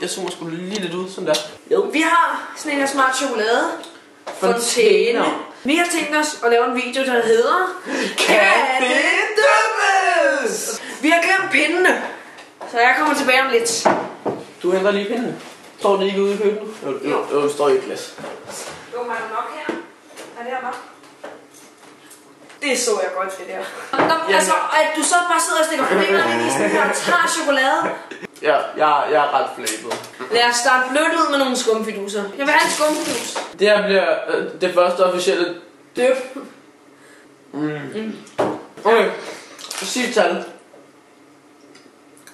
Jeg zoomer sgu lige lidt ud, sådan der. Jo. Vi har sådan en her smart chokolade. Fontæne. Vi har tænkt os at lave en video, der hedder Kan det dømmes? Vi har glemt pindene, så jeg kommer tilbage om lidt. Du henter lige pinden. Står det ikke ude i køkkenet? Jo, det står i et glas. Jo, man er nok her. Er det her bare? Det så jeg godt, det der. Altså, at du så bare sidder og stikker fingrene ind i sådan her og tager chokolade. Ja, jeg er ret flabet. Lad os starte blødt ud med nogle skumfiduser. Jeg vil have en skumfidus. Det her bliver det første officielle dip. Okay, sig tallet.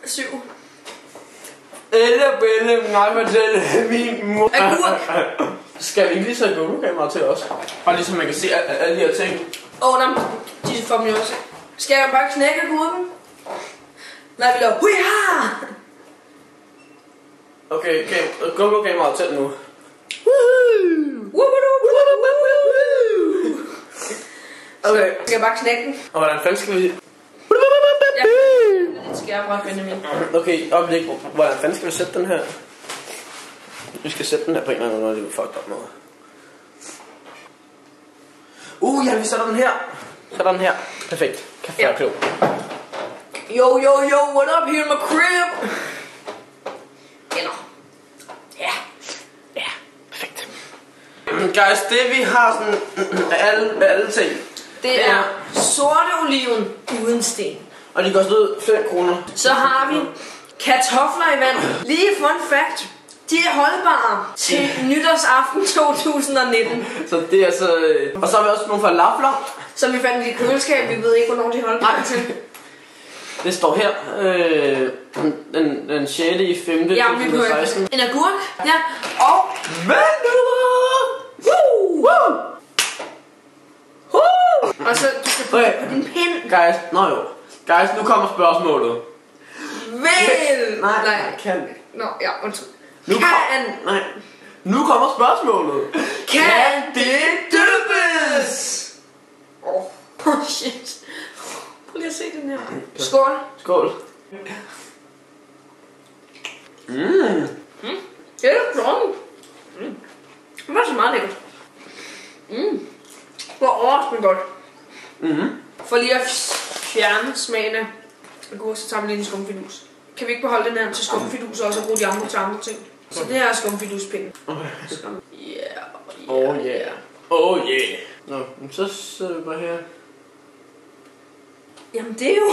7. Bælle, nej, fortælle min mor. Agurk. Skal vi ikke lige sætte GoPro-kamera til os? Bare lige så man kan se alle de her ting. De får mig også. Skal jeg bare knække agurken? Nej, vi laver huiha! Okay, GoPro-kamera til nu. Okay. Skal jeg bare knække den? Og hvordan fanden skal vi... Ja, det skal jeg bare finde med. Okay, oplæg. Hvordan fanden skal vi sætte den her? Vi skal sætte den her på en eller anden måde, det er fucked up noget. Ja, vi sætter den her. Sætter den her. Perfekt. Kan være klog. Yo, what up here in my crib? Eller. Ja, perfekt. Guys, det vi har sådan alle ting. Det er sorte oliven uden sten. Og de koster 5 kroner. Så har vi kartofler i vand. Lige fun fact. De er holdbare til nytårsaften 2019. Så det er altså... Og så har vi også nogle falafler. Som vi fandt i køleskab. Vi ved ikke, hvornår de er holdbare til. Det står her. Den 6. i 5. Ja, 2016. En agurk. Ja. Og... Og så du skal putte på din pind. Guys, nu kommer spørgsmålet. Nej. Kan. Nå, ja, undskyld. Nu kommer spørgsmålet. Kan det døbes? Shit. Prøv lige at se den her. Skål. Skål. Det er flot. Det var så meget lækkert. Det var overraskende godt. For lige at fjerne smagen af agurk, så tager vi lige en skumfidus. Kan vi ikke beholde den her til skumfidus og også bruge de andre til andre ting? Så det her er skumfiduspinden. Yeah. Nå, så sidder vi bare her. Jamen det er jo...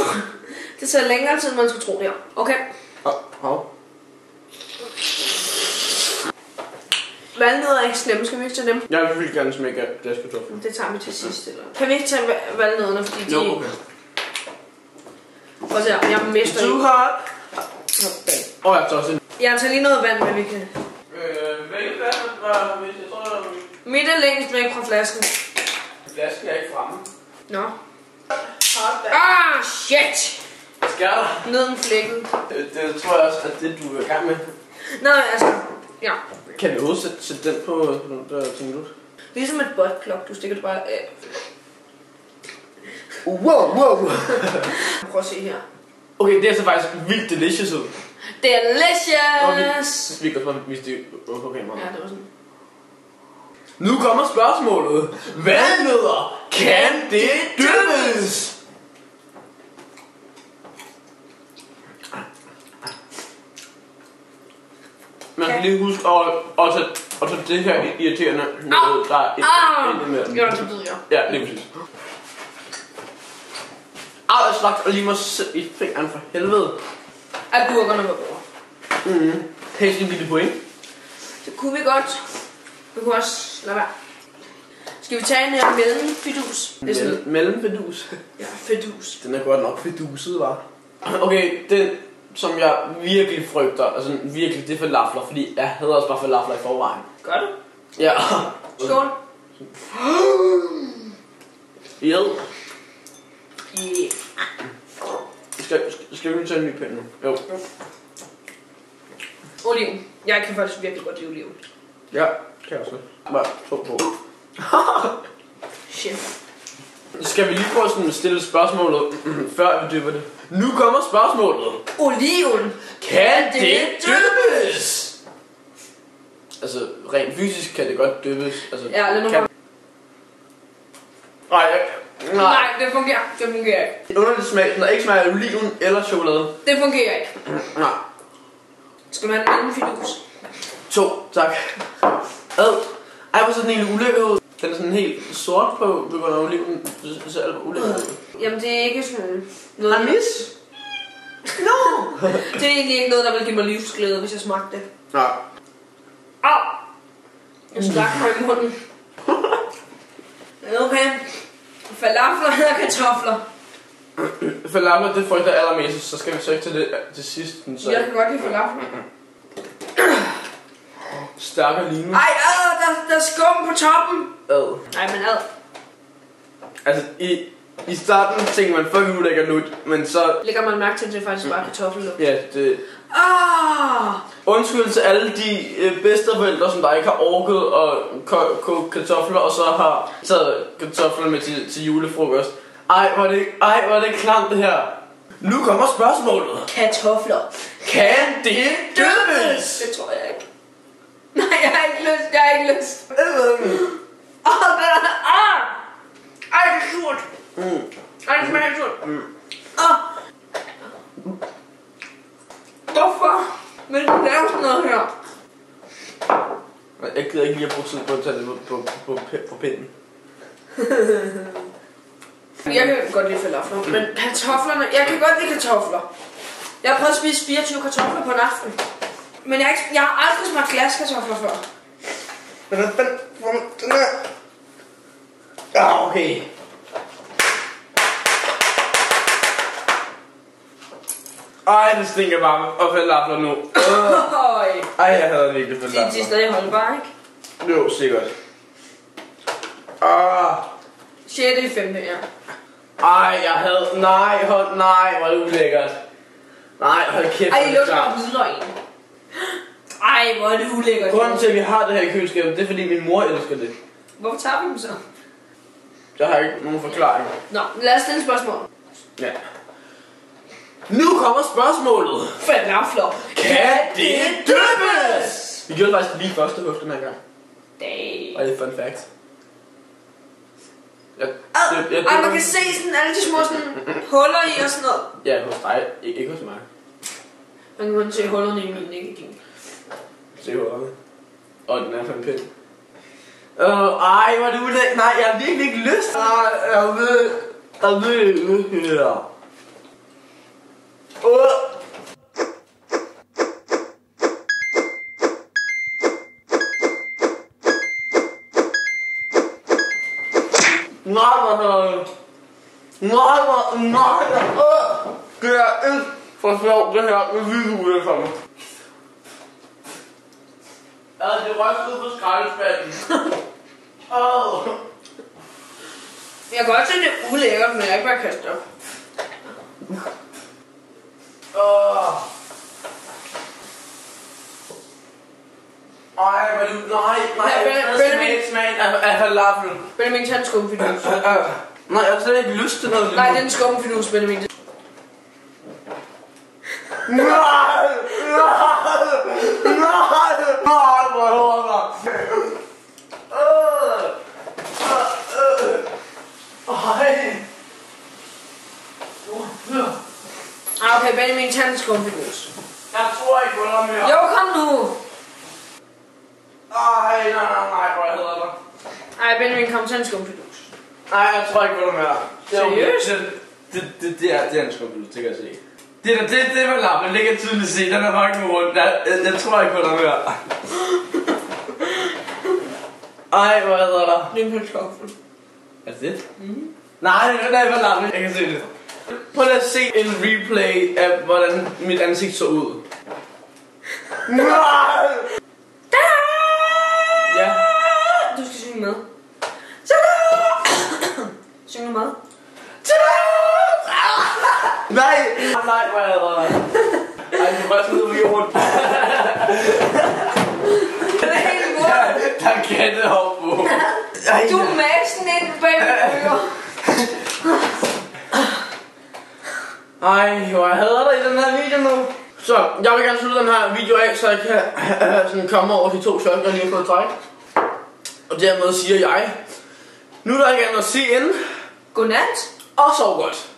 Det tager længere tid, end man skulle tro det her. Okay. Valnødder er ikke slemme, skal vi ikke tage dem? Jeg vil gerne smække glaskartofler. Det tager vi til sidst, eller? Kan vi ikke tage valnødderne, fordi de... Jo, okay. Prøv at se, jeg mester ikke. Du har... jeg tager også en... Jeg tager lige noget vand, men vi kan... Hvilket vand var... Jeg tror, Mit er længst væk fra flasken. Flasken er ikke fremme. Nå. Shit! Skær. Neden flækken. Det tror jeg også, at det du er i gang med. Nej, altså... Ja. Kan vi også sætte den på den der ting ud? Ligesom et buttplug, du stikker det bare af. Wow. Prøv at se her. Okay, det er så faktisk vildt delicious ud. Delicious! Vi kan også bare vise det på kameraet. Ja, det var sådan. Nu kommer spørgsmålet. Valnødder, kan det døbes? Man skal lige huske at tage det her irriterende noget, der er ind imellem. Ja, det ved jeg. Ja, lige præcis. Jeg slagt og lige mig i fingeren for helvede. Agurkerne var bedre. Hæs lige lidt point. Det kunne vi godt. Vi kunne også lade være. Skal vi tage en her mellemfidus? Mellemfidus? Ja, fidus. Den er godt nok fiduset, var. Okay, den som jeg virkelig frygter, altså virkelig, det er falafler, fordi jeg hader også bare falafler i forvejen. Gør du? Ja. Skål. Yeah. Yeah. Skal vi tage en ny pind nu? Jo. Oliven. Jeg kan faktisk virkelig godt lide oliven. Ja, kan jeg også. Bare tro på. Shit. Skal vi lige prøve sådan at stille spørgsmålet, før vi dypper det? Nu kommer spørgsmålet. Oliven. Kan det døbes? Altså, rent fysisk kan det godt dyppes. Altså, Ja, lad nu kan... Nej, det fungerer. Det fungerer ikke. Underlig smag, den ikke smager af oliven eller chokolade. Det fungerer ikke. Nej. Skal du have en anden fidus? 2, tak. Ej, hvor så den egentlig ulækker ud. Den er sådan helt sort på grund af oliven. Det ser alt ulækker ud. Jamen, det er ikke sådan noget... Amis? No! Det er egentlig ikke noget, der vil give mig livsglæde, hvis jeg smagte det. Nej. Au! Jeg slagte mig i munden. Okay. Falafler eller kartofler? Falafler, det frygter allermest, så skal vi så ikke til det til sidst. Så... Jeg kan godt lide falafler. Stærkere lignende. Ej, der er skum på toppen. Ad. Ej, men ad. Altså, i starten tænker man, fuck ulækkert ud, men så... Lægger man mærke til, at det er faktisk bare kartoffellugt. Ja, det... Ah! Undskyld til alle de bedsteforældre, som der ikke har orket at koge kartofler, og så har taget kartofler med til julefrokost. Ej, hvor er det klamt det her. Nu kommer spørgsmålet. Kartofler. Kan det dyppes? Det tror jeg ikke. Nej, jeg har ikke lyst. Ej, det er surt. Ej, det smager ikke surt. Hvorfor vil du lave sådan noget her? Jeg gider ikke lige at bruge tid på at tage det på pinden. Jeg kan godt lide falafler, men kartoflerne... Jeg kan godt lide kartofler. Jeg har prøvet at spise 24 kartofler på en aften. Men jeg har aldrig smagt glaskartofler før. Men hvad fanden? Den er... Ja, okay. Ej, det stinker bare og falafler nu. Ej, jeg havde virkelig falafler. De er stadig holdbare, ikke? Jo, sikkert. 6. i 5. ja. Ej, jeg havde... Nej, hvor er det ulækkert. Nej, hold kæft. Ej, det lugter hvidløg. Ej, hvor er det ulækkert. Grunden til, at vi har det her i køleskabet, det er fordi min mor elsker det. Hvorfor tager vi dem så? Jeg har ikke nogen forklaring. Nå, lad os stille spørgsmål. Ja. Nu kommer spørgsmålet. Falafler. Kan det dyppes? Vi gjorde faktisk lige første hug den her gang. Og det er fun fact. Ej, man kan se sådan alle de små sådan huller i og sådan noget. Ja, hos dig. Ikke hos mig. Man kan kun se hullerne i min, ikke i din. Se hullerne. Og den er for en pind. Ej, hvor er det ulækkert. Nej, jeg har virkelig ikke lyst. Jeg ved her. Nej. Det er ikke for sjovt, det her. Det er virkelig ulækkert for mig. Det røgte ud på skraldespanden. Jeg kan godt se, det er ulækkert, men jeg ikke bare kaste op. Ej, nej. Smagen af falafel. Benjamin, tag en skumfidus. Nej, jeg har slet ikke lyst til noget. Nej, det er en skumfidus, Benjamin. Nej, hvor hårdt. Okay, Benjamin, tag en skumfidus. Jeg tror ikke på dig mere. Jo, kom nu. Nej, hvor jeg hedder dig. Ej, Benjamin, kom, tag en skumfidus. Nej, jeg tror ikke på dig mere. Seriøst? Det er en skubbel, det kan jeg se. Det var lappen, det kan jeg tydeligt se. Den er fucking rundt. Jeg tror ikke på dig mere. Ej, hvor hedder dig. Det er en kartoffel. Er det det? Nej, det var lappen, jeg kan se det. Prøv lige at se en replay af, hvordan mit ansigt så ud. Nej! Ja. Du skal synge med. Syng nu med. Nej, hvor er jeg der. Ej, du var sådan noget rundt. Det er helt godt. Der kan det hoppe på. Du er massen ind bag ører. Ej, hvor jeg hader dig i den her video nu. Så jeg vil gerne slutte den her video af, så jeg kan sådan komme over de 2 shots, jeg lige har fået træk. Og dermed siger jeg, nu er der ikke andet at sige inden. Godnat. Og sov godt.